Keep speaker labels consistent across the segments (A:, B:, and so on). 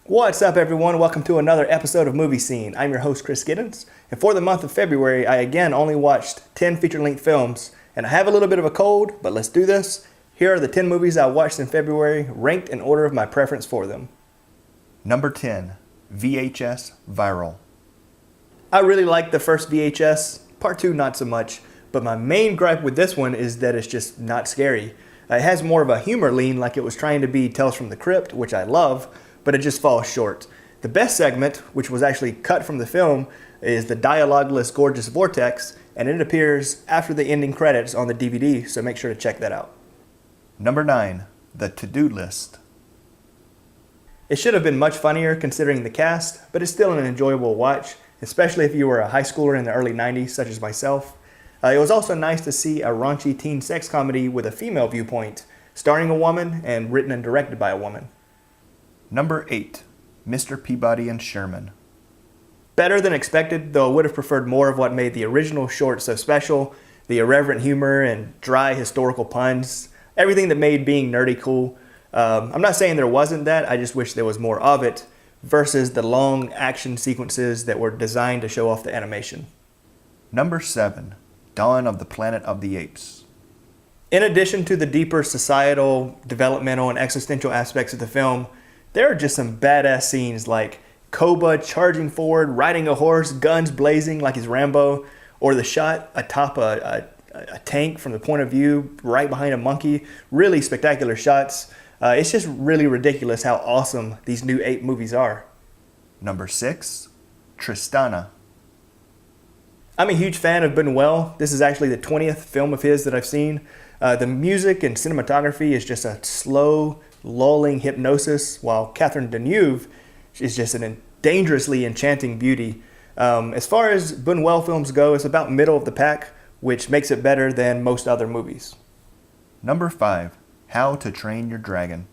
A: What's up, everyone? Welcome to another episode of Movie Scene. I'm your host, Chris Giddens, and for the month of February, I again only watched 10 feature-length films, and I have a little bit of a cold, but let's do this. Here are the 10 movies I watched in February, ranked in order of my preference for them.
B: Number 10, VHS Viral.
A: I really liked the first VHS, part 2 not so much, but my main gripe with this one is that it's just not scary. It has more of a humor lean, like it was trying to be Tales from the Crypt, which I love, but it just falls short. The best segment, which was actually cut from the film, is the dialogueless Gorgeous Vortex, and it appears after the ending credits on the DVD, so make sure to check that out.
B: Number 9, the ToDo List.
A: It should have been much funnier considering the cast, but it's still an enjoyable watch, especially if you were a high schooler in the early 90s, such as myself. It was also nice to see a raunchy teen sex comedy with a female viewpoint, starring a woman and written and directed by a woman.
B: Number 8, Mr. Peabody Sherman.
A: Better than expected, though I would have preferred more of what made the original short so special, the irreverent humor and dry historical puns, everything that made being nerdy cool. I'm not saying there wasn't that, I just wish there was more of it, versus the long action sequences that were designed to show off the animation.
B: Number 7, Dawn of the Planet of the Apes.
A: In addition to the deeper societal, developmental, and existential aspects of the film, there are just some badass scenes like Koba charging forward, riding a horse, guns blazing like he's Rambo, or the shot atop a tank from the point of view right behind a monkey. Really spectacular shots. It's just really ridiculous how awesome these new ape movies are.
B: Number 6, Tristana.
A: I'm a huge fan of Buñuel. This is actually the 20th film of his that I've seen. The music and cinematography is just a slow, lulling hypnosis, while Catherine Deneuve is just an dangerously enchanting beauty. As far as Buñuel films go, it's about middle of the pack, which makes it better than most other movies.
B: Number 5, How to Train Your Dragon.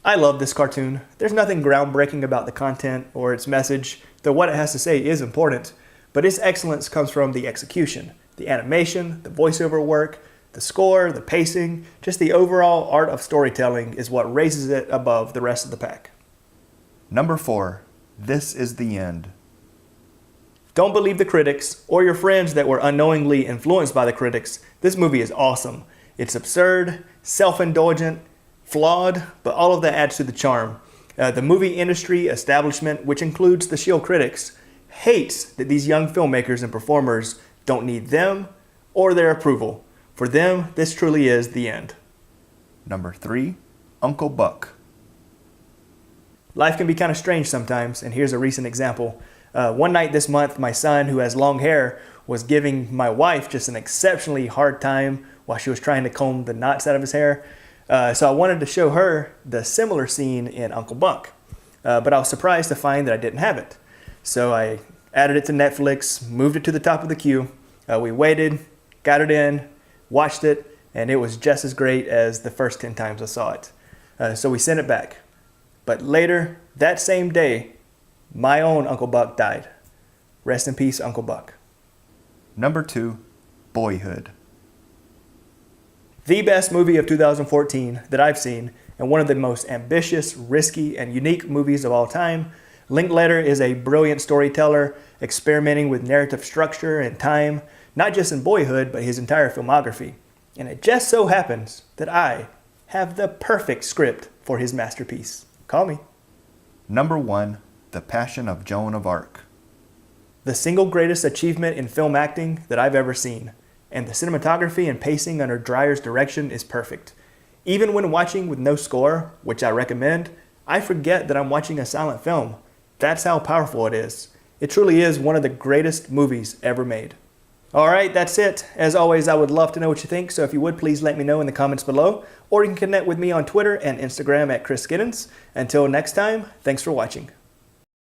A: I love this cartoon. There's nothing groundbreaking about the content or its message, though what it has to say is important, but its excellence comes from the execution, the animation, the voiceover work, the score, the pacing, just the overall art of storytelling is what raises it above the rest of the pack.
B: Number 4, This Is the End.
A: Don't believe the critics or your friends that were unknowingly influenced by the critics. This movie is awesome. It's absurd, self-indulgent, flawed, but all of that adds to the charm. The movie industry establishment, which includes the shield critics, hates that these young filmmakers and performers don't need them or their approval. For them, this truly is the end.
B: Number 3, Uncle Buck.
A: Life can be kind of strange sometimes, and here's a recent example. One night this month, my son, who has long hair, was giving my wife just an exceptionally hard time while she was trying to comb the knots out of his hair. So I wanted to show her the similar scene in Uncle Buck, but I was surprised to find that I didn't have it. So I added it to Netflix, moved it to the top of the queue. We waited, got it in, watched it, and it was just as great as the first 10 times I saw it. So we sent it back. But later, that same day, my own Uncle Buck died. Rest in peace, Uncle Buck.
B: Number 2, Boyhood.
A: The best movie of 2014 that I've seen, and one of the most ambitious, risky, and unique movies of all time. Linklater is a brilliant storyteller, experimenting with narrative structure and time, not just in Boyhood, but his entire filmography. And it just so happens that I have the perfect script for his masterpiece. Call me.
B: Number 1, The Passion of Joan of Arc.
A: The single greatest achievement in film acting that I've ever seen, and the cinematography and pacing under Dreyer's direction is perfect. Even when watching with no score, which I recommend, I forget that I'm watching a silent film. That's how powerful it is. It truly is one of the greatest movies ever made. Alright, that's it. As always, I would love to know what you think, so if you would, please let me know in the comments below, or you can connect with me on Twitter and Instagram at Chris Giddens. Until next time, thanks for watching.